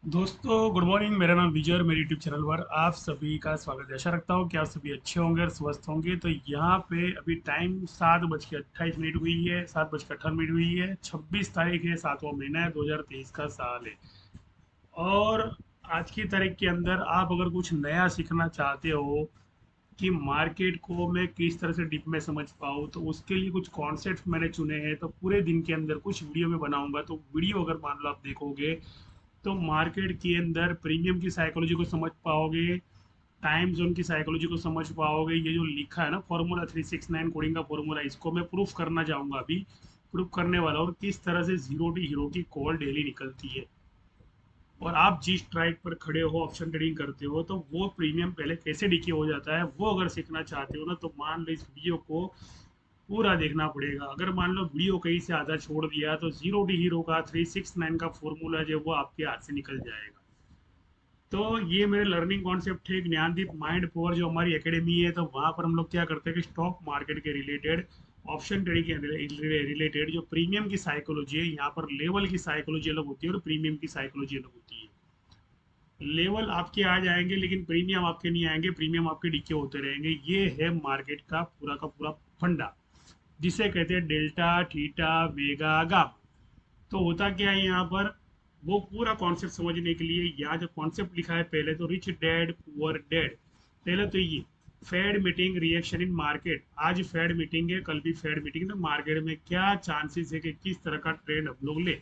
दोस्तों good morning. मेरा नाम विजय और मेरे यूट्यूब चैनल पर आप सभी का स्वागत है। आशा रखता हूँ कि आप सभी अच्छे होंगे और स्वस्थ होंगे। तो यहाँ पे अभी टाइम 7:28 हुई है, 7:18 हुई है। 26 तारीख है, 7वां महीना है, 2023 का साल है। और आज की तारीख के अंदर आप अगर कुछ नया सीखना चाहते हो कि मार्केट को मैं किस तरह से डीप में समझ पाऊँ, तो उसके लिए कुछ कॉन्सेप्ट मैंने चुने हैं। तो पूरे दिन के अंदर कुछ वीडियो में बनाऊंगा। तो वीडियो अगर मान लो आप देखोगे तो मार्केट के अंदर प्रीमियम की साइकोलॉजी को समझ पाओगे, टाइम जोन की साइकोलॉजी को समझ पाओगे। ये जो लिखा है ना फॉर्मूला 369 कोडिंग का फॉर्मूला, इसको मैं प्रूफ करना चाहूंगा अभी। प्रूफ करने वाला, और किस तरह से जीरो टी हीरो की कॉल डेली निकलती है। और आप जिस स्ट्राइक पर खड़े हो, ऑप्शन ट्रेडिंग करते हो, तो वो प्रीमियम पहले कैसे डिके हो जाता है, वो अगर सीखना चाहते हो ना, तो मान लो इस वीडियो को पूरा देखना पड़ेगा। अगर मान लो वीडियो कहीं से आधा छोड़ दिया, तो जीरो डी हीरो का 369 का फॉर्मूला जो है वो आपके हाथ से निकल जाएगा। तो ये मेरे लर्निंग कॉन्सेप्ट है ज्ञानदीप माइंड पावर जो हमारी एकेडमी है। तो वहाँ पर हम लोग क्या करते हैं कि स्टॉक मार्केट के रिलेटेड, ऑप्शन ट्रेडिंग के रिलेटेड जो प्रीमियम की साइकोलॉजी है, यहाँ पर लेवल की साइकोलॉजी अलग होती है और प्रीमियम की साइकोलॉजी अलग होती है। लेवल आपके आ जाएंगे लेकिन प्रीमियम आपके नहीं आएंगे, प्रीमियम आपके डीके होते रहेंगे। ये है मार्केट का पूरा फंडा, जिसे कहते हैं डेल्टा थीटा वेगा गामा। तो होता क्या है यहाँ पर, वो पूरा कॉन्सेप्ट समझने के लिए यहाँ जो कॉन्सेप्ट लिखा है, पहले तो रिच डैड पुअर डैड। पहले तो ये fade meeting reaction in market. आज फेड मीटिंग है, कल भी फेड मीटिंग है, तो मार्केट में क्या चांसेस है कि किस तरह का ट्रेंड हम लोग ले।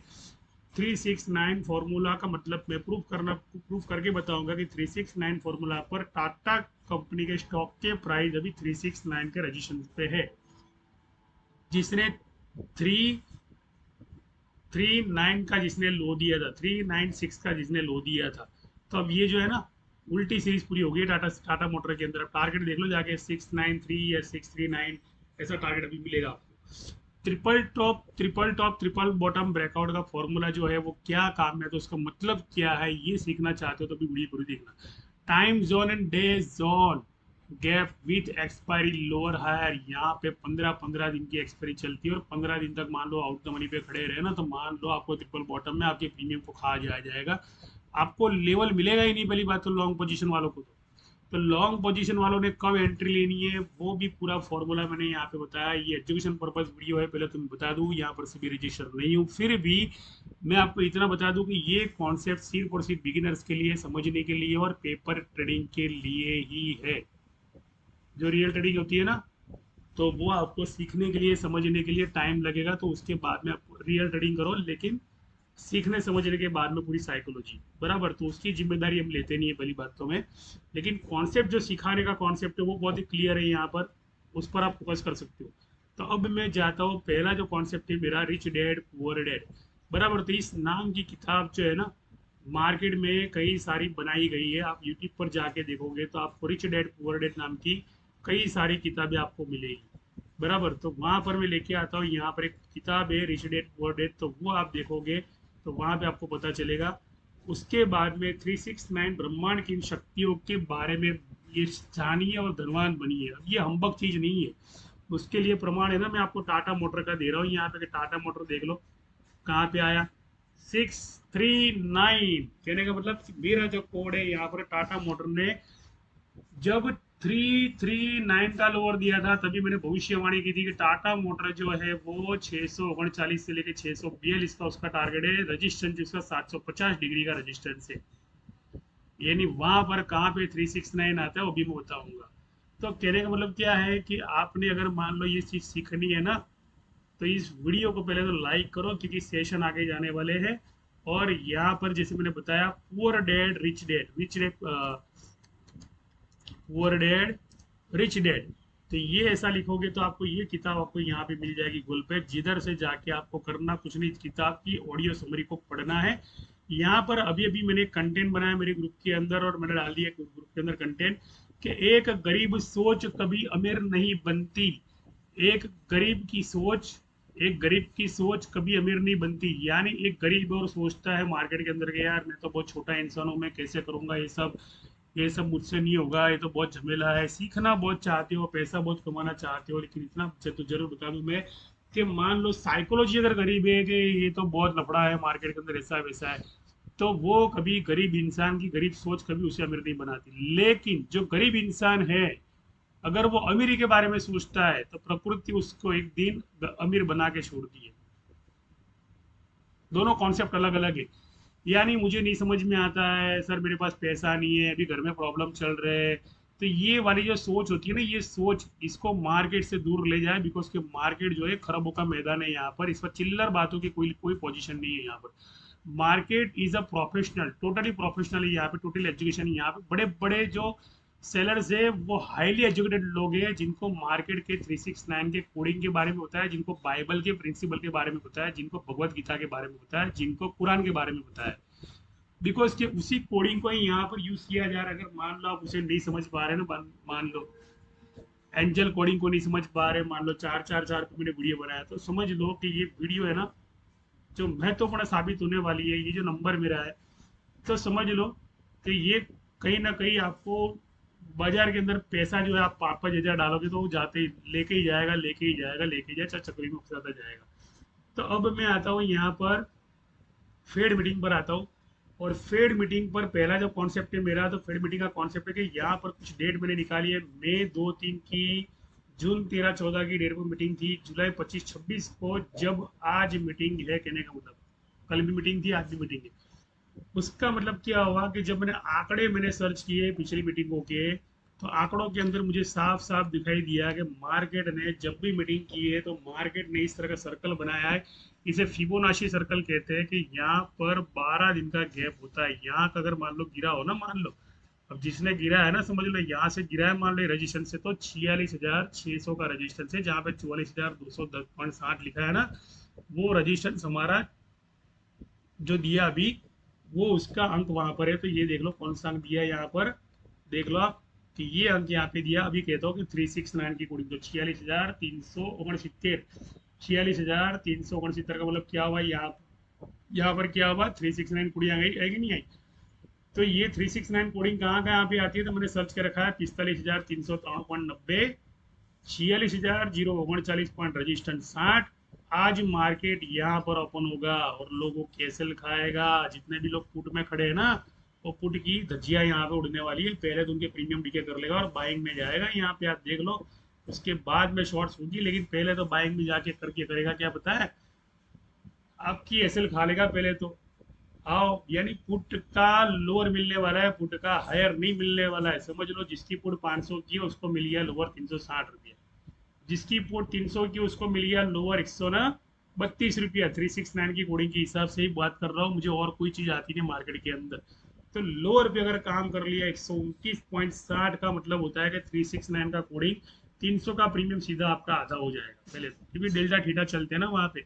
369 फॉर्मूला का मतलब मैं प्रूफ करके बताऊंगा कि 369 फॉर्मूला पर टाटा कंपनी के स्टॉक के प्राइस अभी 369 के रजिस्ट्रेशन पे है। जिसने थ्री 3.9 का जिसने लो दिया था, 3.96 का जिसने लो दिया था, तो अब ये जो है ना, उल्टी सीरीज पूरी हो गई है टाटा टाटा मोटर के अंदर। अब टारगेट देख लो जाके 693 या 639, ऐसा टारगेट अभी मिलेगा आपको। Triple top triple bottom breakout का फॉर्मूला जो है वो क्या काम है, तो उसका मतलब क्या है, ये सीखना चाहते हो तो भी वीडियो पूरी देखना। Time zone and day zone gap with expiry lower higher. यहाँ पे 15-15 दिन की एक्सपायरी चलती है, और 15 दिन तक मान लो आउट द मनी पे खड़े रहे ना, तो मान लो आपको ट्रिपल बॉटम में आपके प्रीमियम को खा जाएगा। आपको लेवल मिलेगा ही नहीं, पहली बात तो लॉन्ग पोजीशन वालों को। तो लॉन्ग पोजीशन वालों ने कब एंट्री लेनी है, वो भी पूरा फॉर्मूला मैंने यहाँ पे बताया। ये एजुकेशन पर्पज वीडियो है, पहले तो मैं बता दूँ, यहाँ पर सभी रजिस्टर नहीं हूँ, फिर भी मैं आपको इतना बता दूं कि ये कॉन्सेप्ट सिर्फ और सिर्फ बिगिनर्स के लिए, समझने के लिए और पेपर ट्रेडिंग के लिए ही है। जो रियल ट्रेडिंग होती है ना, तो वो आपको सीखने के लिए, समझने के लिए टाइम लगेगा। तो उसके बाद में आप रियल ट्रेडिंग करो, लेकिन सीखने समझने के बाद में पूरी साइकोलॉजी बराबर, तो उसकी जिम्मेदारी हम लेते नहीं है पहली बात तो में। लेकिन कॉन्सेप्ट जो सिखाने का कॉन्सेप्ट है वो बहुत ही क्लियर है यहाँ पर, उस पर आप फोकस कर सकते हो। तो अब मैं जाता हूँ, पहला जो कॉन्सेप्ट है मेरा, रिच डैड पुअर डैड बराबर। तो इस नाम की किताब जो है ना, मार्केट में कई सारी बनाई गई है। आप यूट्यूब पर जाके देखोगे तो आपको रिच डैड पुअर डैड नाम की कई सारी किताबें आपको मिलेगी बराबर। तो वहां पर मैं लेके आता हूँ, यहाँ पर एक किताब है रिच डैड पुअर डैड, तो वो आप देखोगे तो वहां पे आपको पता चलेगा। उसके बाद में 369 ब्रह्मांड की इन शक्तियों के बारे में ये जानिए और धनवान बनिए। अब ये हम्बक चीज नहीं है। उसके लिए प्रमाण है ना, मैं आपको टाटा मोटर का दे रहा हूँ यहाँ पे, टाटा मोटर देख लो कहाँ पे आया, 639। कहने का मतलब मेरा जो कोड है यहाँ पर, टाटा मोटर ने जब 339 का लोअर दिया था, तभी मैंने भविष्यवाणी की थी कि टाटा मोटर जो है वो 639 से लेकर 642 का उसका टारगेट है। रजिस्टेंस जिसका 750 डिग्री का रजिस्टेंस है। यानी वहां पर कहाँ पे 369 आता है वो भी मैं बताऊंगा। तो कहने का मतलब क्या है कि आपने अगर मान लो ये चीज सीखनी है ना, तो इस वीडियो को पहले तो लाइक करो, क्योंकि सेशन आगे जाने वाले हैं। और यहाँ पर जैसे मैंने बताया, poor dad rich dad, rich dad poor dad rich dad, तो ये ऐसा लिखोगे तो आपको ये किताब आपको यहाँ पे मिल जाएगी गूगल पे, जिधर से जाके आपको करना कुछ नहीं, किताब की ऑडियो समरी को पढ़ना है। यहाँ पर अभी अभी मैंने कंटेंट बनाया मेरे ग्रुप के अंदर, और मैंने डाल दिया ग्रुप के अंदर कंटेंट कि एक गरीब सोच कभी अमीर नहीं बनती। एक गरीब की सोच एक गरीब की सोच कभी अमीर नहीं बनती। यानी एक गरीब और सोचता है मार्केट के अंदर के, यार मैं तो बहुत छोटा इंसान हूँ, मैं कैसे करूंगा ये सब मुझसे नहीं होगा, ये तो बहुत झमेला है। सीखना बहुत चाहते हो, पैसा बहुत कमाना चाहते हो, लेकिन इतना तो जरूर बता दूं मैं कि मान लो साइकोलॉजी अगर गरीब है कि ये तो बहुत लफड़ा है मार्केट के अंदर, ऐसा है वैसा है, तो वो कभी गरीब इंसान की गरीब सोच कभी उसे अमीर नहीं बनाती। लेकिन जो गरीब इंसान है, अगर वो अमीरी के बारे में सोचता है तो प्रकृति उसको एक दिन अमीर बना के छोड़ती है। दोनों कॉन्सेप्ट अलग अलग है। यानी मुझे नहीं समझ में आता है सर, मेरे पास पैसा नहीं है, अभी घर में प्रॉब्लम चल रहे है, तो ये वाली जो सोच होती है ना, ये सोच इसको मार्केट से दूर ले जाए। बिकॉज के मार्केट जो है खरबों का मैदान है यहाँ पर। इस पर चिल्लर बातों की कोई कोई पोजीशन नहीं है यहाँ पर। Market is a professional, totally professional है यहाँ पे, टोटल एजुकेशन यहाँ पे। बड़े बड़े जो सेलर्स है वो हाईली एजुकेटेड लोग हैं, जिनको मार्केट के 369 के कोडिंग के बारे में होता है, जिनको बाइबल के प्रिंसिपल के बारे में होता है, जिनको भगवत गीता के बारे में होता है, जिनको कुरान के बारे में होता है। बिकॉज के उसी कोडिंग को ही यहाँ पर यूज किया जा रहा है। अगर मान लो आप उसे नहीं समझ पा रहे ना, मान लो एंजल कोडिंग को नहीं समझ पा रहे, मान लो 4 पे मैंने वीडियो बनाया, तो समझ लो कि ये वीडियो है ना जो महत्वपूर्ण साबित होने वाली है। ये जो नंबर मेरा है, तो समझ लो कि ये कहीं ना कहीं आपको बाजार के अंदर पैसा जो है, आप 5-5 हजार डालोगे तो वो जाते ही लेके ही जाएगा, लेके ही जाएगा, लेके ही जाएगा, चाहे चक्री में फंसाता जाएगा। तो अब मैं आता हूँ यहाँ पर फेड मीटिंग पर आता हूँ। और फेड मीटिंग पर पहला जो कॉन्सेप्ट है मेरा, तो फेड मीटिंग का कॉन्सेप्ट है कि यहाँ पर कुछ डेट मैंने निकाली है। मई 2-3 की, जून 13-14 की डेट पर मीटिंग थी, जुलाई 25-26 को, जब आज मीटिंग है, कहने का मतलब कल भी मीटिंग थी, आज भी मीटिंग है। उसका मतलब क्या हुआ कि जब मैंने सर्च किए पिछली मीटिंगों के, तो आंकड़ों के अंदर मुझे साफ साफ दिखाई दिया कि मार्केट ने जब भी मीटिंग की है तो मार्केट ने इस तरह का सर्कल बनाया है। इसे फिबोनाची सर्कल कहते हैं कि यहाँ पर 12 दिन का गैप होता है। यहाँ का अगर मान लो गिरा हो ना, मान लो अब जिसने गिरा है ना, समझ लो यहाँ से गिरा है, मान लो रजिस्टेंस से, तो 46,600 का रजिस्टेंस है, जहाँ पे 44,210.60 लिखा है ना, वो रजिस्टेंस हमारा जो दिया अभी, वो उसका अंक वहां पर है। तो ये देख लो कौन सा अंक दिया है यहाँ पर, देख लो आप कि ये अंक यहाँ पे दिया। अभी कहता हूँ कि 369 की कोडिंग, तो 46,369, 46,369 का मतलब क्या हुआ, यहाँ पर क्या हुआ, 369 कोडिंग आ गई, आएगी नहीं आई। तो ये 369 कोडिंग कहाँ कहाँ पे आती है, तो मैंने सर्च कर रखा है 45,393.90, 46,039 रजिस्टेंस 60। आज मार्केट यहाँ पर ओपन होगा और लोगों कैसे खाएगा, जितने भी लोग पुट में खड़े हैं ना, वो पुट की धज्जियां यहाँ पे उड़ने वाली है। पहले तो उनके प्रीमियम डीके कर लेगा और बाइंग में जाएगा, यहाँ पे आप देख लो। उसके बाद में शॉर्ट्स होगी, लेकिन पहले तो बाइंग में जाके करके करेगा क्या पता है, आपकी एसएल खा लेगा पहले तो। आओ, यानी पुट का लोअर मिलने वाला है, पुट का हायर नहीं मिलने वाला है। समझ लो जिसकी पुट 500 की है उसको मिल गया लोअर 360 रुपया, जिसकी पुट 300 की उसको मिल गया लोअर 132 रुपया। 369 की कोडिंग के हिसाब से ही बात कर रहा हूँ, मुझे और कोई चीज आती नहीं मार्केट के अंदर। तो लोअर पे अगर काम कर लिया 129.60 का मतलब होता है कि 369 का कोडिंग 300 का प्रीमियम सीधा आपका आधा हो जाएगा पहले तो, क्योंकि डेल्टा थीटा चलते हैं ना वहाँ पे।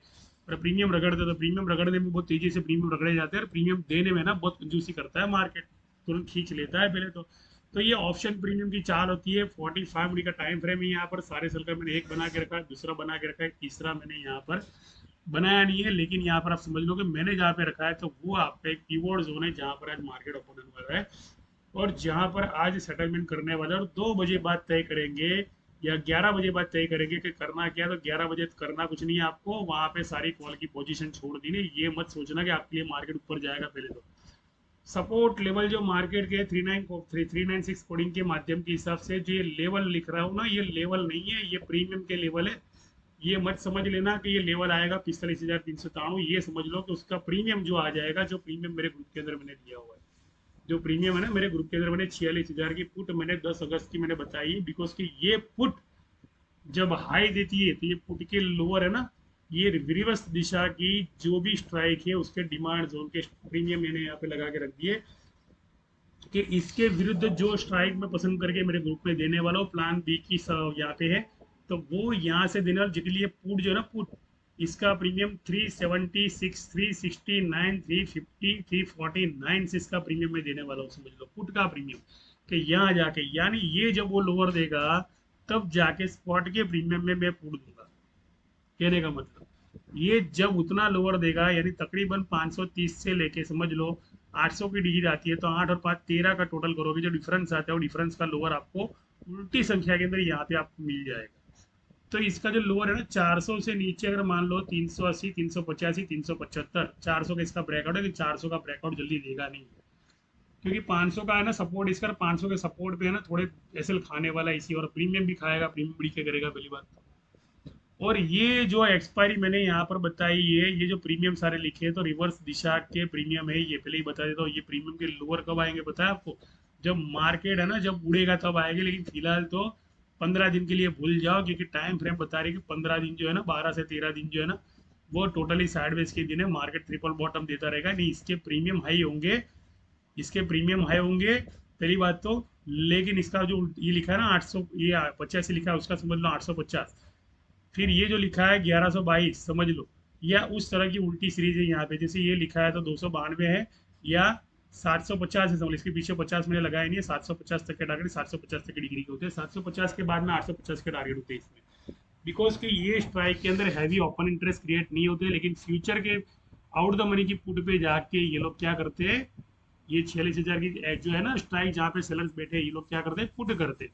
और प्रीमियम रगड़ते, तो प्रीमियम रगड़ने में बहुत तेजी से प्रीमियम रगड़े जाते हैं, और प्रीमियम देने में ना बहुत कंजूसी करता है मार्केट, तुरंत खींच लेता है पहले तो। तो ये ऑप्शन प्रीमियम की चाल होती है। 45 मिनट का टाइम फ्रेम है यहाँ पर। सारे सेल का मैंने एक बना के रखा है, दूसरा बना के रखा है, तीसरा मैंने यहाँ पर बनाया नहीं है। लेकिन यहाँ पर आप समझ लो कि मैंने जहाँ पे रखा है, तो वो आपका एक कीवर्ड जोन है जहाँ पर आज मार्केट ओपन होने वाला है, और जहाँ पर आज सेटलमेंट करने वाला है। और 2 बजे बाद तय करेंगे या 11 बजे बाद तय करेंगे कि करना क्या। तो 11 बजे करना कुछ नहीं है आपको, वहां पे सारी कॉल की पोजीशन छोड़ दी नहीं। ये मत सोचना कि आपके लिए मार्केट ऊपर जाएगा। पहले तो सपोर्ट लेवल जो मार्केट के 396 कोडिंग के माध्यम के हिसाब से जो ये लेवल लिख रहा हूँ ना, ये लेवल नहीं है, ये प्रीमियम के लेवल है। ये मत समझ लेना कि ये लेवल आएगा 45,393, ये समझ लो कि उसका प्रीमियम जो आ जाएगा, जो प्रीमियम मेरे ग्रुप के अंदर मैंने दिया हुआ है। जो प्रीमियम है ना मेरे ग्रुप के अंदर, मैंने 46,000 की पुट मैंने 10 अगस्त की मैंने बताई, बिकॉज की ये पुट जब हाई देती है, तो ये पुट के लोअर है ना, ये रिवर्स दिशा की जो भी स्ट्राइक है उसके डिमांड जोन के प्रीमियम मैंने यहाँ पे लगा के रख दिए, कि इसके विरुद्ध जो स्ट्राइक में पसंद करके मेरे ग्रुप में देने वाला हूँ, प्लान बी की यहाँ पे है, तो वो यहाँ से देने वाला। जिसके लिए पुट जो है ना, पुट इसका प्रीमियम 376, 369, 350, 349 से इसका प्रीमियम मैं देने वाला हूँ। समझ लो पुट का प्रीमियम कि यहाँ जाके, यानी ये जब वो लोअर देगा तब जाके स्पॉट के प्रीमियम में मैं पुट दूंगा। कहने का मतलब ये जब उतना लोअर देगा, यानी तकरीबन 530 से लेके समझ लो 800 की डिजिट आती है, तो 8 और 5 13 का टोटल करोगे, जो डिफरेंस आता है वो डिफरेंस का लोअर आपको उल्टी संख्या के अंदर यहाँ पे आपको मिल जाएगा। तो इसका जो लोअर है ना 400 से नीचे अगर मान लो 380, 385, 375, 400 का इसका ब्रेकआउट है कि 400 का ब्रेकआउट जल्दी देगा नहीं, क्योंकि 500 का है ना सपोर्ट, इसका 500 के सपोर्ट पे है ना थोड़े एसएल खाने वाला इसी, और प्रीमियम भी खाएगा, प्रीमियम बड़ी के करेगा पहली बात। और ये जो एक्सपायरी मैंने यहाँ पर बताई है, ये जो प्रीमियम सारे लिखे हैं तो रिवर्स दिशा के प्रीमियम है, ये पहले ही बता देता हूँ। ये प्रीमियम के लोअर कब आएंगे बताया आपको, जब मार्केट है ना जब उड़ेगा तब आएंगे, लेकिन फिलहाल तो 15 दिन के लिए भूल जाओ, क्योंकि टाइम फ्रेम बता रही है कि 15 दिन जो है ना, 12 से 13 दिन जो है ना, वो टोटली साइडवेज के दिन है, मार्केट ट्रिपल बॉटम देता रहेगा। नहीं, इसके प्रीमियम हाई होंगे, इसके प्रीमियम हाई होंगे पहली बात तो। लेकिन इसका जो ये लिखा है ना 800, ये 85 लिखा है, उसका समझ लो 850। फिर ये जो लिखा है 1122 समझ लो, या उस तरह की उल्टी सीरीज है यहाँ पे, जैसे ये लिखा है तो 292 है, या 750 है समझ लो। इसके पीछे 50 मैंने लगाया नहीं है, 750 तक के टारगेट, 750 तक के डिग्री के होते हैं, 750 के बाद में 850 के टारगेट होते हैं इसमें, बिकॉज कि ये स्ट्राइक के अंदर हैवी ओपन इंटरेस्ट क्रिएट नहीं होते। लेकिन फ्यूचर के आउट द मनी की पुट पे जाके ये लोग क्या करते हैं, ये 46,000 की जो है ना स्ट्राइक जहाँ पे सेलर्स बैठे हैं, ये लोग क्या करते हैं, पुट करते हैं।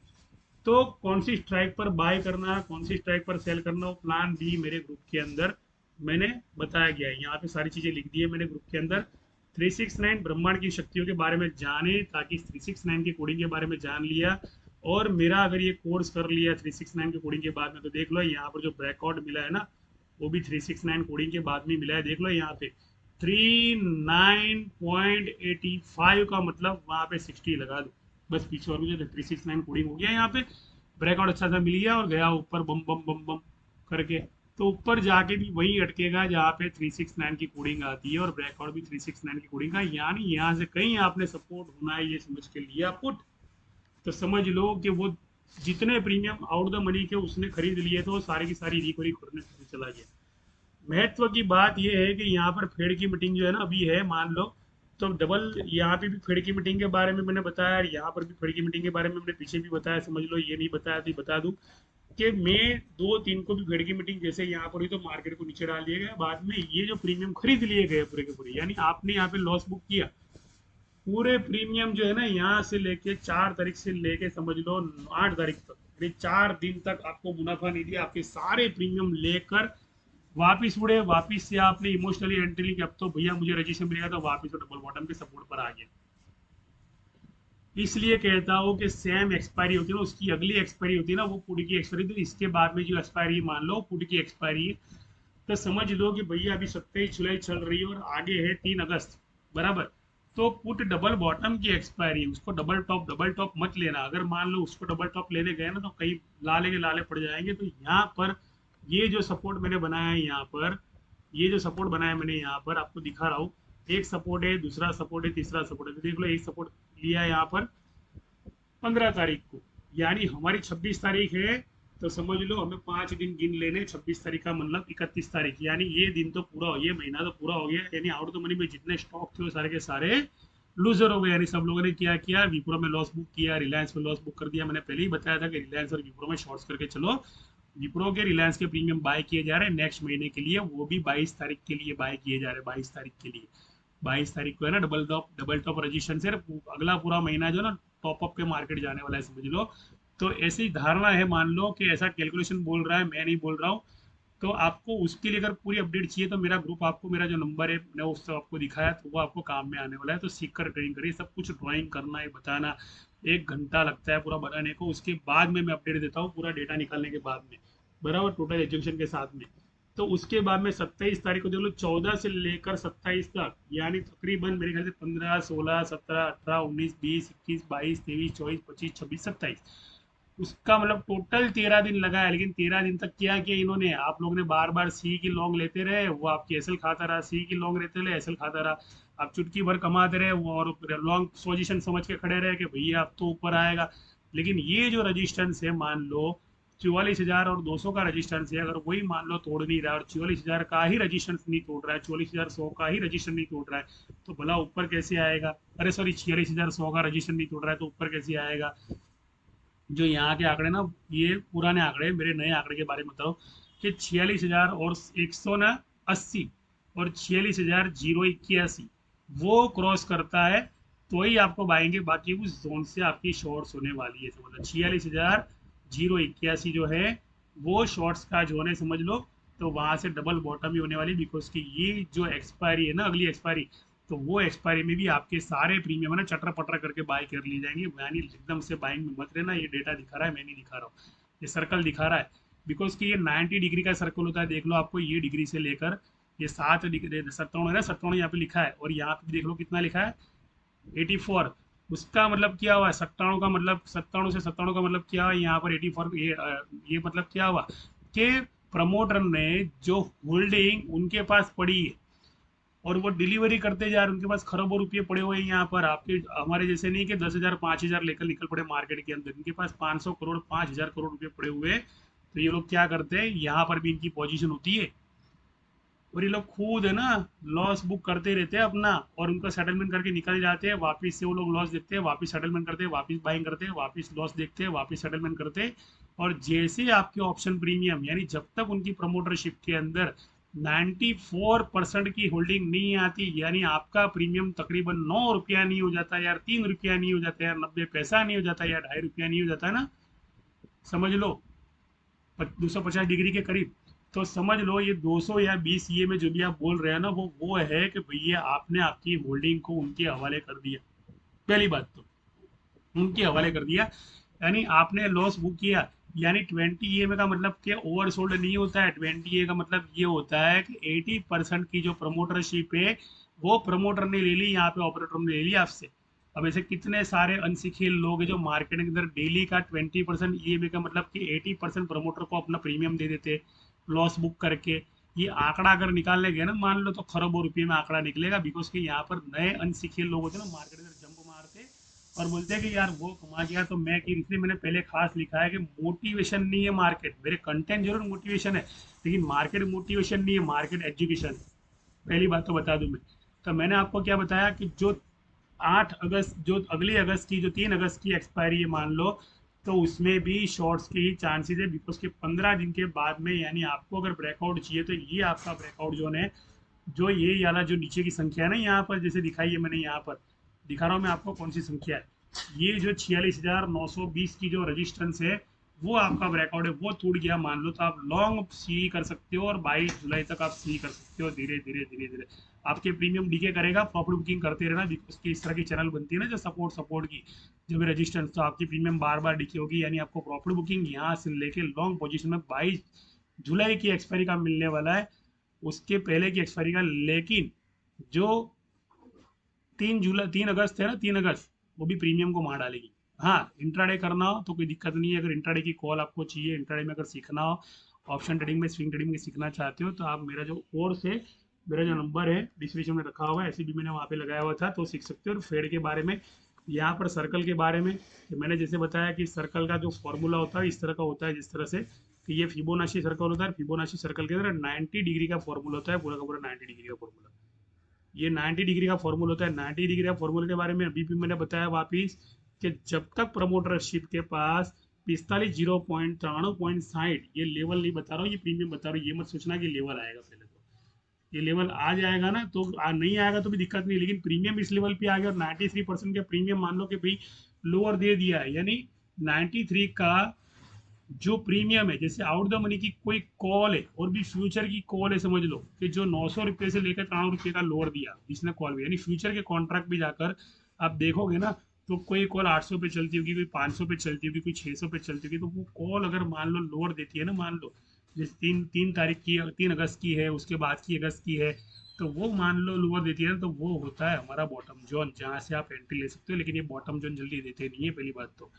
तो कौन सी स्ट्राइक पर बाय करना है, कौन सी स्ट्राइक पर सेल करना, वो प्लान भी मेरे ग्रुप के अंदर मैंने बताया गया है। यहाँ पे सारी चीजें लिख दी है मैंने ग्रुप के अंदर। 369 ब्रह्मांड की शक्तियों के बारे में जाने, ताकि 369 के कोडिंग के बारे में जान लिया, और मेरा अगर ये कोर्स कर लिया 369 के कोडिंग के बाद में, तो देख लो यहाँ पर जो ब्रेकआउट मिला है ना, वो भी 369 कोडिंग के बाद में मिला है। देख लो यहाँ पे 39.85 का मतलब वहां पे 60 लगा दो बस, पीछे और मुझे 369 कोडिंग हो गया यहाँ पे, ब्रेकआउट अच्छा सा मिल गया और गया ऊपर बम बम बम बम करके। तो ऊपर जाके भी वही अटकेगा जहाँ पे 369 की कोडिंग आती है, और ब्रेकआउट भी 369 की कोडिंग का, यानी यहाँ से कहीं आपने सपोर्ट होना है ये समझ के लिया पुट, तो समझ लो कि वो जितने प्रीमियम आउट द मनी के उसने खरीद लिए थे, वो सारी की सारी रिकवरी करने चला गया। महत्व की बात यह है कि यहाँ पर फेड की मीटिंग जो है ना अभी है मान लो, तो डबल यहाँ पे भी फेड की मीटिंग के बारे में मैंने बताया, यहाँ पर भी फेड की मीटिंग के बारे में मैंने पीछे भी बताया, समझ लो ये नहीं बताया थी बता दूं कि मई 2-3 को भी फेड की मीटिंग जैसे यहाँ पर हुई तो मार्केट को नीचे डाल दिया गया। बाद में ये जो प्रीमियम खरीद लिए गए पूरे के पूरे, यानी आपने यहाँ पे लॉस बुक किया, पूरे प्रीमियम जो है ना यहाँ से लेके 4 तारीख से लेके समझ लो 8 तारीख तक, यानी 4 दिन तक आपको मुनाफा नहीं दिया, आपके सारे प्रीमियम लेकर वापिस उड़े। वापिस से आपने इमोशनली एंट्री ली कि अब तो भैया मुझे रजिस्टर मिलेगा, तो वापिस तो डबल बॉटम के सपोर्ट पर आ गया। इसलिए कहता हूँ कि सेम एक्सपायरी होती है ना, उसकी अगली एक्सपायरी होती है ना, वो पुट की एक्सपायरी, तो इसके बाद में जो एक्सपायरी मान लो पुट की एक्सपायरी है, तो समझ लो कि भैया अभी 27 जुलाई चल रही है और आगे है 3 अगस्त, बराबर। तो पुट डबल बॉटम की एक्सपायरी, उसको डबल टॉप मत लेना। अगर मान लो उसको डबल टॉप लेने गए ना तो कई लाले के लाले पड़ जाएंगे। तो यहाँ पर ये जो सपोर्ट मैंने बनाया है यहाँ पर, ये जो सपोर्ट बनाया मैंने यहाँ पर आपको दिखा रहा हूँ, एक सपोर्ट है, दूसरा सपोर्ट है, तीसरा सपोर्ट है। तो देख लो एक सपोर्ट लिया है यहाँ पर 15 तारीख को, यानी हमारी 26 तारीख है, तो समझ लो हमें 5 दिन गिन लेने, 26 तारीख का मतलब 31 तारीख, यानी ये दिन तो पूरा हो, ये महीना तो पूरा हो गया। यानी आउट द मनी में जितने स्टॉक थे वो सारे के सारे लूजर हो गए। यानी सब लोगों ने क्या किया, विप्रो में लॉस बुक किया, रिलायंस में लॉस बुक कर दिया। मैंने पहले ही बताया था कि रिलायंस और विप्रो में शॉर्ट्स करके चलो, विप्रो के रिलायंस के प्रीमियम बाय किए जा रहे हैं नेक्स्ट महीने के लिए, वो भी 22 तारीख के लिए बाय किए जा रहे हैं, 22 तारीख के लिए। 22 तारीख को है ना डबल टॉप रजिस्ट्रेशन से अगला पूरा महीना जो ना टॉप अप के मार्केट जाने वाला है समझ लो। तो ऐसी धारणा है, मान लो कि ऐसा कैलकुलेशन बोल रहा है, मैं नहीं बोल रहा हूँ। तो आपको उसके लिए अगर पूरी अपडेट चाहिए तो मेरा ग्रुप, आपको मेरा जो नंबर है मैंने उससे आपको दिखाया, तो वो आपको काम में आने वाला है। तो सीख कर ट्रेनिंग करिए, सब कुछ ड्राइंग करना है, बताना 1 घंटा लगता है पूरा बनाने को, उसके बाद में मैं अपडेट देता हूँ पूरा डेटा निकालने के बाद में, बराबर, टोटल एजुकेशन के साथ में। तो उसके बाद में 27 तारीख को देख लो, 14 से लेकर 27 तक, यानी तकरीबन मेरे ख्याल से 15, 16, 17, 18, 19, 20, 21, 22, 23, 24, 25, 26, 27, उसका मतलब टोटल 13 दिन लगा है। लेकिन 13 दिन तक क्या किया इन्होंने, आप लोगों ने बार बार सी की लॉन्ग लेते रहे, वो आपकी एसएल खाता रहा, सी की लॉन्ग लेते रहे, एसएल खाता रहा, आप चुटकी भर कमाते रहे वो, और लॉन्ग पोजीशन समझ के खड़े रहे कि भैया अब तो ऊपर आएगा। लेकिन ये जो रजिस्टेंस है मान लो 44,200 का रजिस्टेंस है, अगर वही मान लो तोड़ नहीं रहा है, और 44,000 का ही रजिस्टेंस नहीं तोड़ रहा है, 44,100 का ही रजिस्टर नहीं तोड़ रहा है, तो भला ऊपर कैसे आएगा। अरे सॉरी, 46,100 का रजिस्टर नहीं तोड़ रहा है तो ऊपर कैसे आएगा। जो यहाँ के आंकड़े ना, ये पुराने आंकड़े, मेरे नए आंकड़े के बारे में बताओ कि 46,000 और 180 और 46,081 वो क्रॉस करता है तो ही आपको बाएंगे, बाकी उस जोन से आपकी शॉर्ट्स होने वाली है। तो मतलब 46,081 जो है वो शॉर्ट्स का जोन है समझ लो। तो वहां से डबल बॉटम ही होने वाली, बिकॉज कि ये जो एक्सपायरी है ना, अगली एक्सपायरी, तो वो एक्सपायरी में भी आपके सारे प्रीमियम है ना चटर पटर करके बाय कर ली जाएंगे। यानी एकदम से बाइंग में मत रहना, ये डेटा दिखा रहा है, मैं नहीं दिखा रहा हूँ, ये सर्कल दिखा रहा है। बिकॉज कि ये 90 डिग्री का सर्कल होता है, देख लो आपको ये डिग्री से लेकर ये 7 डिग्री 57 है ना, 57 यहाँ पे लिखा है, और यहाँ पे देख लो कितना लिखा है 84। उसका मतलब क्या हुआ, 97 का मतलब, 97 से 97 का मतलब क्या हुआ यहाँ पर 84, ये मतलब क्या हुआ कि प्रमोटर ने जो होल्डिंग उनके पास पड़ी है और वो डिलीवरी करते जा रहे हैं, उनके पास खरबों रुपये पड़े हुए हैं यहाँ पर, आपके हमारे जैसे नहीं कि 10,000 5,000 लेकर निकल पड़े मार्केट के अंदर, इनके पास 500 करोड़ 5,000 करोड़ रुपए पड़े हुए हैं। तो ये लोग क्या करते हैं, यहाँ पर भी इनकी पोजीशन होती है, और ये लोग खुद है ना लॉस बुक करते रहते हैं अपना, और उनका सेटलमेंट करके निकल जाते हैं, वापस से वो लोग लॉस देखते हैं, वापस सेटलमेंट करते हैं, वापस बाइंग करते हैं, वापस लॉस देखते हैं, वापस सेटलमेंट करते हैं। और जैसे आपके ऑप्शन प्रीमियम, यानी जब तक उनकी प्रमोटरशिप के अंदर 94% की होल्डिंग नहीं आती, यानी आपका प्रीमियम तकरीबन 9 रुपया नहीं हो जाता यार, 3 रुपया नहीं हो जाता यार, 90 पैसा नहीं हो जाता यार, 2.5 रुपया नहीं हो जाता है ना, समझ लो 250 डिग्री के करीब। तो समझ लो ये 200 या 20 ये में जो भी आप बोल रहे हैं ना, वो है कि भैया आपने आपकी होल्डिंग को उनके हवाले कर दिया। पहली बात तो उनके हवाले कर दिया, यानी आपने लॉस बुक किया। यानी 20 ए में का मतलब कि ओवरसोल्ड नहीं होता है, 20 ए का मतलब ये होता है कि 80% की जो प्रमोटरशिप है वो प्रमोटर ने ले ली, यहाँ पे ऑपरेटर ने ले ली आपसे। अब ऐसे कितने सारे अनसिखे लोग हैं जो मार्केट के अंदर डेली का 20% ई का मतलब कि 80% प्रमोटर को अपना प्रीमियम दे देते लॉस बुक करके। ये आंकड़ा अगर निकालने गए ना मान लो, तो खरबों रुपये में आंकड़ा निकलेगा, बिकॉज कि यहाँ पर नए अनसिखे लोग होते हैं ना मार्केट में जंप मारते और बोलते हैं कि यार वो कमा गया तो मैं कि, इसलिए मैंने पहले खास लिखा है कि मोटिवेशन नहीं है मार्केट, मेरे कंटेंट जरूर मोटिवेशन है, लेकिन मार्केट मोटिवेशन नहीं है, मार्केट एजुकेशन है। पहली बात तो बता दूं मैं। तो मैंने आपको क्या बताया कि जो 8 अगस्त, जो अगली अगस्त की, जो 3 अगस्त की एक्सपायरी है मान लो, तो उसमें भी शॉर्ट्स के ही चांसेस है, बिकॉज के 15 दिन के बाद में, यानी आपको अगर ब्रेकआउट चाहिए तो ये आपका ब्रेकआउट जोन है। जो ये वाला जो नीचे की संख्या है ना यहाँ पर जैसे दिखाई है मैंने, यहाँ पर दिखा रहा हूँ मैं आपको कौन सी संख्या है, ये जो 46,920 की जो रजिस्टेंस है, वो आपका ब्रेकआउट है, वो टूट गया मान लो, तो आप लॉन्ग सी कर सकते हो और 22 जुलाई तक आप सी कर सकते हो, धीरे धीरे धीरे धीरे आपके प्रीमियम डीके करेगा, प्रॉफिट बुकिंग करते रहना, बिकॉज की इस तरह की चैनल बनती है ना जो सपोर्ट सपोर्ट की, जब रजिस्टेंस, तो आपकी प्रीमियम बार बार डीके होगी, यानी आपको प्रॉफिट बुकिंग यहाँ से लेके लॉन्ग पोजिशन में 22 जुलाई की एक्सपायरी का मिलने वाला है, उसके पहले की एक्सपायरी का। लेकिन जो 3 जुलाई 3 अगस्त है ना, 3 अगस्त, वो भी प्रीमियम को मार डालेगी। हाँ, इंट्राडे करना हो तो कोई दिक्कत नहीं है, अगर इंट्राडे की कॉल आपको चाहिए, इंट्राडे में अगर सीखना हो, ऑप्शन ट्रेडिंग में स्विंग ट्रेडिंग में सीखना चाहते हो, तो आप मेरा जो कोर्स है, मेरा जो नंबर है डिस्क्रिप्शन में रखा हुआ है, ऐसे भी मैंने वहाँ पे लगाया हुआ था, तो सीख सकते हो। और फेड के बारे में, यहाँ पर सर्कल के बारे में, कि मैंने जैसे बताया कि सर्कल का जो फॉर्मूला होता है इस तरह का होता है, जिस तरह से कि ये फिबोनाची सर्कल होता है, फिबोनाची सर्कल के अंदर 90 डिग्री का फॉर्मूला होता है, पूरा का पूरा 90 डिग्री का फॉर्मूला, ये 90 डिग्री का फॉर्मूला होता है। 90 डिग्री का फॉर्मूले के बारे में अभी भी मैंने बताया वापिस, कि जब तक प्रमोटरशिप के पास 45 0.93.60, ये लेवल नहीं बता रहा हूँ, ये प्रीमियम बता रहा हूँ, ये मत सोचना कि लेवल आएगा, पहले तो ये लेवल आ जाएगा ना, तो नहीं आएगा तो भी दिक्कत नहीं, लेकिन प्रीमियम इस लेवल पे आ गया और 93% का प्रीमियम मान लो कि भाई लोअर दे दिया है, यानी 93 का जो प्रीमियम है, जैसे आउट द मनी की कोई कॉल है और भी फ्यूचर की कॉल है, समझ लो कि जो 900 रुपये से लेकर 93 रुपये का लोअर दिया जिसने कॉल भी, यानी फ्यूचर के कॉन्ट्रैक्ट भी जाकर आप देखोगे ना, तो कोई कॉल 800 पे चलती होगी, कोई 500 पे चलती होगी, कोई 600 पे चलती होगी, तो वो कॉल अगर मान लो लोअर देती है ना, मान लो जैसे 3 तारीख की, 3 अगस्त की है, उसके बाद की अगस्त की है, तो वो मान लो लोअर देती है ना, तो वो होता है हमारा बॉटम जोन, जहाँ से आप एंट्री ले सकते हो, लेकिन ये बॉटम जोन जल्दी देते नहीं है, पहली बात तो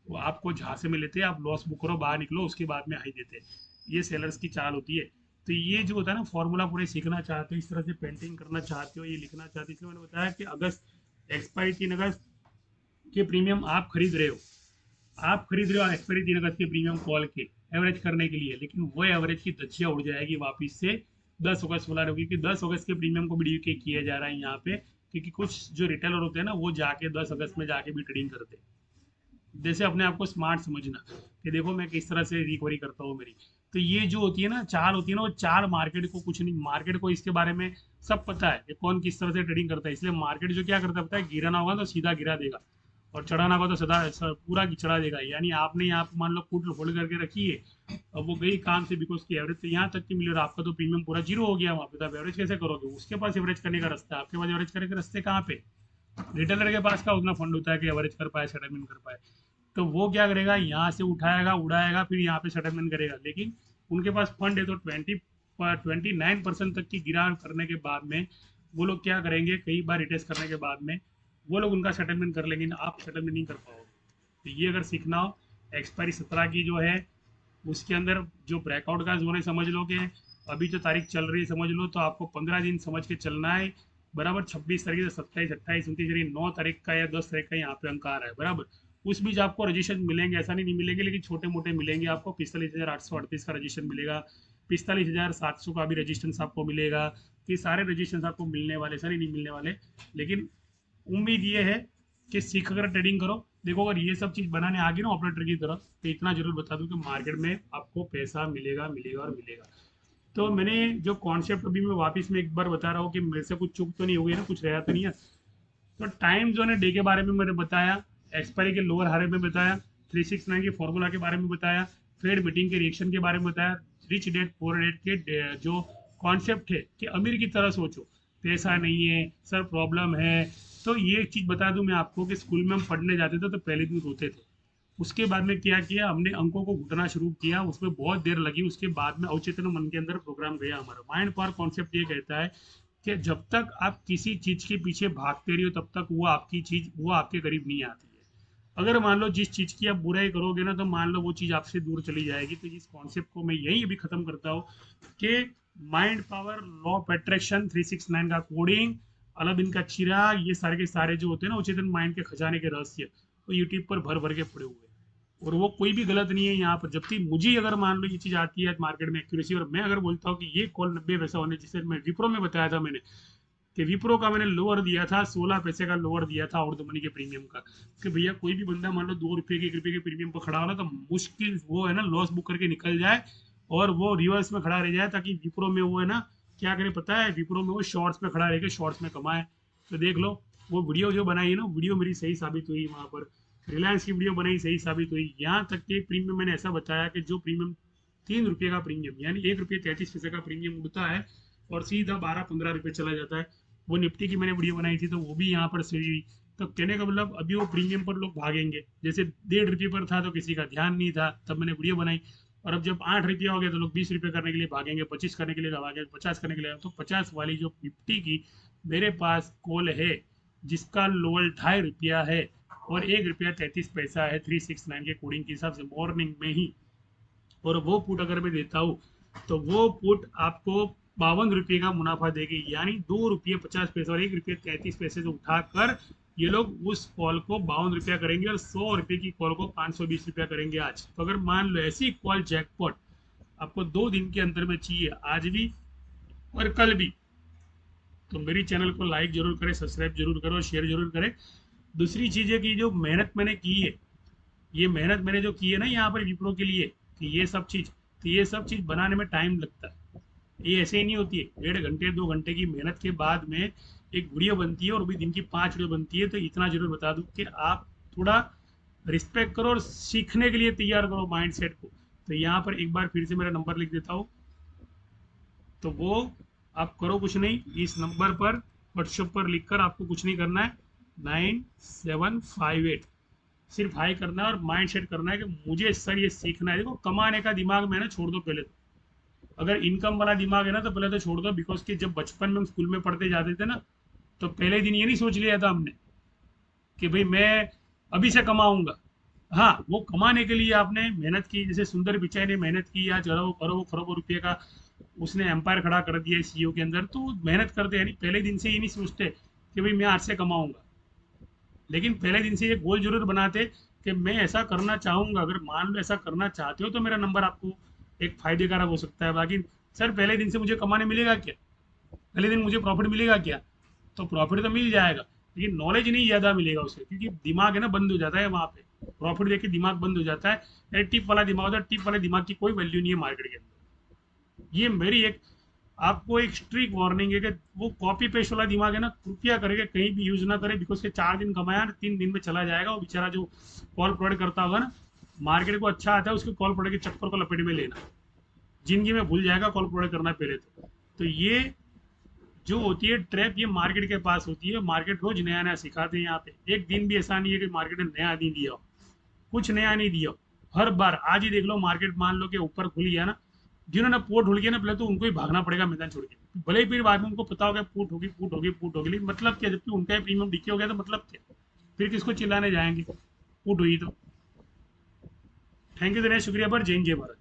वो आपको झांसे में लेते हैं, आप लॉस बुक करो बाहर निकलो, उसके बाद में हाई देते हैं, ये सेलर्स की चाल होती है। तो ये जो होता है ना फॉर्मूला पूरे सीखना चाहते हो, इस तरह से पेंटिंग करना चाहते हो, ये लिखना चाहते हो, इसलिए मैंने बताया कि अगस्त एक्सपायरी 3 अगस्त के प्रीमियम आप खरीद रहे हो, आप खरीद रहे हो एक्सपायरी 3 अगस्त के प्रीमियम कॉल के एवरेज करने के लिए, लेकिन वो एवरेज की धज्जियां उड़ जाएगी वापिस से 10 अगस्त वाला, क्योंकि 10 अगस्त के प्रीमियम को भी डी किया जा रहा है यहाँ पे, क्योंकि कुछ जो रिटेलर होते हैं ना वो जाके 10 अगस्त में जाके भी ट्रेडिंग करते हैं। जैसे अपने आप को स्मार्ट समझना कि देखो मैं किस तरह से रिकवरी करता हूँ मेरी। तो ये जो होती है ना चाल होती है ना, वो चाल मार्केट को कुछ नहीं, मार्केट को इसके बारे में सब पता है कि कौन किस तरह से ट्रेडिंग करता है, इसलिए मार्केट जो क्या करता है पता है, गिराना होगा तो सीधा गिरा देगा, और चढ़ाना को तो पूरा की चढ़ा देगा। यानी आपने यहाँ पे मान लो पुट होल्ड करके रखी है, अब वो गई काम से बिकॉज की एवरेज तो यहाँ तक की मिली और आपका तो प्रीमियम पूरा जीरो हो गया वहाँ पे, तो आप एवरेज कैसे करोगे? उसके पास एवरेज करने का रास्ता है, आपके पास एवरेज करने के रास्ते कहाँ पे? रिटेलर के पास का उतना फंड होता है कि एवरेज कर पाए, सेटलमेंट कर पाए। तो वो क्या करेगा, यहाँ से उठाएगा उड़ाएगा फिर यहाँ पे सेटलमेंट करेगा। लेकिन उनके पास फंड है तो 29% तक की गिरान करने के बाद में वो लोग क्या करेंगे, कई बार रिटेस्ट करने के बाद में वो लोग उनका सेटलमेंट कर लेंगे, आप सेटलमेंट नहीं कर पाओगे। तो ये अगर सीखना हो, एक्सपायरी 17 की जो है उसके अंदर जो ब्रेकआउट का जोन है, समझ लो कि अभी जो तारीख चल रही है समझ लो, तो आपको 15 दिन समझ के चलना है बराबर। 26 तारीख से 27, 28, 29, यानी 9 तारीख का या 10 तारीख का यहाँ पे अंक आ रहा है बराबर। उस बीच आपको रजिस्ट्रेशन मिलेंगे, ऐसा नहीं मिलेंगे, लेकिन छोटे मोटे मिलेंगे आपको। 45,838 का रजिस्ट्रेशन मिलेगा, 45,700 का भी रजिस्ट्रेशन आपको मिलेगा। ये सारे रजिस्ट्रेशन आपको मिलने वाले, ऐसा नहीं मिलने वाले। लेकिन उम्मीद ये है कि सीख कर ट्रेडिंग करो। देखो अगर ये सब चीज़ बनाने आ गई ना ऑपरेटर की तरफ, तो इतना जरूर बता दूं कि मार्केट में आपको पैसा मिलेगा मिलेगा और मिलेगा। तो मैंने जो कॉन्सेप्ट अभी मैं वापस में एक बार बता रहा हूँ कि मेरे से कुछ चूक तो नहीं हुई ना, कुछ रहा तो नहीं है। तो टाइम जोन है डे के बारे में मैंने बताया, एक्सपायरी के लोअर हारे में बताया, 369 के फॉर्मूला के बारे में बताया, फेड मीटिंग के रिएक्शन के बारे में बताया, रिच डेट पोर डेट के जो कॉन्सेप्ट है कि अमीर की तरह सोचो, पैसा नहीं है सर, प्रॉब्लम है। तो ये चीज़ बता दूं मैं आपको कि स्कूल में हम पढ़ने जाते थे तो पहले दिन रोते थे, उसके बाद में क्या किया हमने, अंकों को घुटना शुरू किया, उसमें बहुत देर लगी, उसके बाद में अवचेतन मन के अंदर प्रोग्राम गया हमारा। माइंड पावर कॉन्सेप्ट ये कहता है कि जब तक आप किसी चीज के पीछे भागते रहिए तब तक वो आपकी चीज वो आपके करीब नहीं आती है। अगर मान लो जिस चीज की आप बुराई करोगे ना, तो मान लो वो चीज आपसे दूर चली जाएगी। तो इस कॉन्सेप्ट को मैं यही अभी खत्म करता हूँ कि mind power, law of attraction, 369 का कोडिंग, अलादीन का चिराग, ये सारे के सारे जो होते हैं ना उचेतन माइंड के खजाने के रहस्य, वो यूट्यूब पर भर भर के पड़े हुए हैं। और वो कोई भी गलत नहीं है यहाँ पर। जबकि मुझे अगर मान लो ये चीज़ आती है मार्केट में एक्यूरेसी, और मैं अगर बोलता हूँ कि ये कॉल 90 पैसा होने, जिसे मैं विप्रो में बताया था मैंने कि विप्रो का मैंने लोअर दिया था, 16 पैसे का लोअर दिया था और मनी के प्रीमियम का, कि भैया कोई भी बंदा मान लो 2 रुपये के 1 रुपये के प्रीमियम पर खड़ा हो ना, तो मुश्किल वो है ना लॉस बुक करके निकल जाए और वो रिवर्स में खड़ा रह जाए, ताकि विप्रो में वो है ना क्या करे पता है, विप्रो में वो शॉर्ट्स में खड़ा रह के शॉर्ट्स में कमाए। तो देख लो वो वीडियो जो बनाई है ना, वीडियो मेरी सही साबित हुई वहाँ पर। रिलायंस की वीडियो बनाई, सही साबित हुई। यहाँ तक कि प्रीमियम मैंने ऐसा बताया कि जो प्रीमियम 3 रुपये का प्रीमियम, यानी 1 रुपये 33 पैसे का प्रीमियम उड़ता है और सीधा 12-15 रुपये चला जाता है। वो निफ्टी की मैंने वीडियो बनाई थी तो वो भी यहाँ पर सही हुई। तो कहने का मतलब अभी वो प्रीमियम पर लोग भागेंगे, जैसे 1.5 रुपये पर था तो किसी का ध्यान नहीं था, तब मैंने वीडियो बनाई। और अब जब 8 रुपये हो गया तो लोग 20 रुपये करने के लिए भागेंगे, 25 करने के लिए भागेंगे, 50 करने के लिए। तो 50 वाली जो निफ्टी की मेरे पास कॉल है जिसका लोअर 2.5 रुपया है और 1 रुपया 33 पैसा है 369 के कोडिंग के हिसाब से मॉर्निंग में ही। और वो पुट अगर मैं देता हूँ तो वो पुट आपको 52 रुपये का मुनाफा देगी, यानी 2 रुपये 50 पैसे और 1 रुपये 33 पैसे से उठाकर ये लोग उस कॉल को 52 रुपया करेंगे और 100 रुपये की कॉल को 520 रुपया करेंगे आज। तो अगर मान लो ऐसी कॉल जैकपॉट आपको 2 दिन के अंदर में चाहिए, आज भी और कल भी, तो मेरी चैनल को लाइक जरूर करें, सब्सक्राइब जरूर करो, शेयर जरूर करें। दूसरी चीज़ है कि जो मेहनत मैंने की है, ये मेहनत मैंने जो की है ना यहाँ पर विप्रो के लिए, कि ये सब चीज़, तो ये सब चीज़ बनाने में टाइम लगता है। ये ऐसे ही नहीं होती है, 1.5 घंटे 2 घंटे की मेहनत के बाद में एक वीडियो बनती है और भी दिन की 5 वीडियो बनती है। तो इतना जरूर बता दूं कि आप थोड़ा रिस्पेक्ट करो और सीखने के लिए तैयार करो माइंड सेट को। तो यहाँ पर एक बार फिर से मेरा नंबर लिख देता हूँ, तो वो आप करो कुछ नहीं, इस नंबर पर व्हाट्सएप पर लिखकर आपको कुछ नहीं करना है, 9758, सिर्फ हाई करना है और माइंड सेट करना है कि मुझे सर ये सीखना है। देखो कमाने का दिमाग में ना छोड़ दो पहले तो, अगर इनकम वाला दिमाग है ना तो पहले तो छोड़ दो। बिकॉज कि जब बचपन में हम स्कूल में पढ़ते जाते थे ना, तो पहले दिन ये नहीं सोच लिया था हमने कि भाई मैं अभी से कमाऊंगा। हाँ, वो कमाने के लिए आपने मेहनत की, जैसे सुंदर पिचाई ने मेहनत की, आज अरबों करोड़ों खरबों रुपये का उसने एम्पायर खड़ा कर दिया सीईओ के अंदर। तो मेहनत करते हैं, पहले दिन से ये नहीं सोचते कि भाई मैं आज से कमाऊंगा, लेकिन पहले दिन से ये गोल जरूर बनाते कि मैं ऐसा करना चाहूंगा। अगर मान लो ऐसा करना चाहते हो तो मेरा नंबर आपको एक फायदे कारक हो सकता है। बाकी सर पहले दिन से मुझे कमाने मिलेगा क्या, पहले दिन मुझे प्रॉफिट मिलेगा क्या? तो प्रॉफिट तो मिल जाएगा, लेकिन नॉलेज नहीं ज़्यादा मिलेगा उसे, क्योंकि दिमाग है ना बंद हो जाता है वहाँ पे। प्रॉफिट देख के दिमाग बंद हो जाता है, टिप वाला दिमाग होता है। टिप वाले दिमाग की कोई वैल्यू नहीं है मार्केट के अंदर। ये मेरी एक आपको एक स्ट्रिक्ट वार्निंग है कि वो कॉपी पेस्ट वाला दिमाग है ना, कृपया करके कहीं भी यूज ना करें, बिकॉज के 4 दिन कमाया ना 3 दिन में चला जाएगा। वो बेचारा जो कॉल प्रोवाइड करता होगा ना, मार्केट को अच्छा आता है उसके कॉल प्रोवाइड के चक्कर को लपेट में लेना, जिंदगी में भूल जाएगा कॉल प्रोवाइड करना पहले तो ये जो होती है ट्रैप, ये मार्केट के पास होती है। मार्केट रोज नया नया सिखाते हैं। यहाँ पे एक दिन भी ऐसा नहीं है कि मार्केट ने नया नहीं दिया हो, कुछ नया नहीं दिया हो। हर बार आज ही देख लो, मार्केट मान लो कि ऊपर खुल गया ना, जिन्होंने पोर्ट ढूंढ गया ना, पहले तो उनको ही भागना पड़ेगा मैदान छोड़ के, भले ही फिर बाद में उनको पता होगा पुट होगी पुट होगी पुट होगी, लेकिन मतलब क्या, जबकि उनका ही प्रीमियम डिके हो गया तो मतलब क्या, फिर किसको चिल्लाने जाएंगे पुट हुई तो। थैंक यू दिनेश, शुक्रिया पर जय हिंद जय भारत।